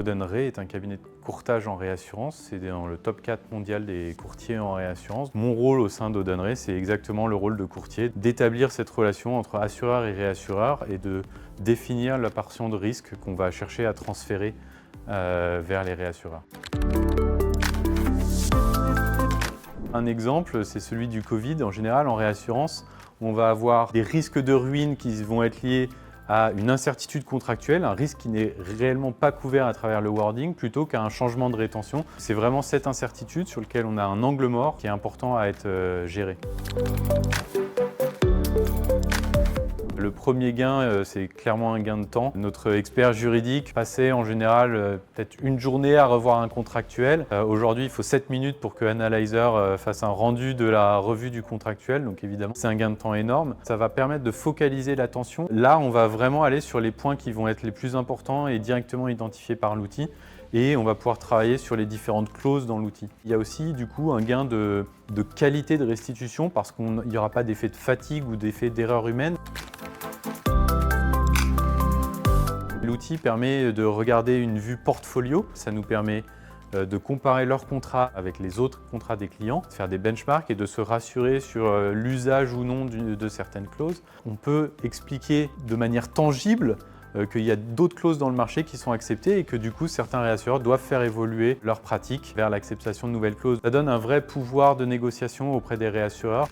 Audenray est un cabinet de courtage en réassurance. C'est dans le top 4 mondial des courtiers en réassurance. Mon rôle au sein d'Audenray, c'est exactement le rôle de courtier, d'établir cette relation entre assureur et réassureur et de définir la portion de risque qu'on va chercher à transférer vers les réassureurs. Un exemple, c'est celui du Covid. En général, en réassurance, on va avoir des risques de ruine qui vont être liés à une incertitude contractuelle, un risque qui n'est réellement pas couvert à travers le wording, plutôt qu'à un changement de rétention. C'est vraiment cette incertitude sur laquelle on a un angle mort qui est important à être géré. Le premier gain, c'est clairement un gain de temps. Notre expert juridique passait en général peut-être une journée à revoir un contractuel. Aujourd'hui, il faut 7 minutes pour que Analyzer fasse un rendu de la revue du contractuel. Donc évidemment, c'est un gain de temps énorme. Ça va permettre de focaliser l'attention. Là, on va vraiment aller sur les points qui vont être les plus importants et directement identifiés par l'outil. Et on va pouvoir travailler sur les différentes clauses dans l'outil. Il y a aussi du coup un gain de qualité de restitution parce qu'il n'y aura pas d'effet de fatigue ou d'effet d'erreur humaine. L'outil permet de regarder une vue portfolio. Ça nous permet de comparer leurs contrats avec les autres contrats des clients, de faire des benchmarks et de se rassurer sur l'usage ou non de certaines clauses. On peut expliquer de manière tangible qu'il y a d'autres clauses dans le marché qui sont acceptées et que du coup certains réassureurs doivent faire évoluer leurs pratiques vers l'acceptation de nouvelles clauses. Ça donne un vrai pouvoir de négociation auprès des réassureurs.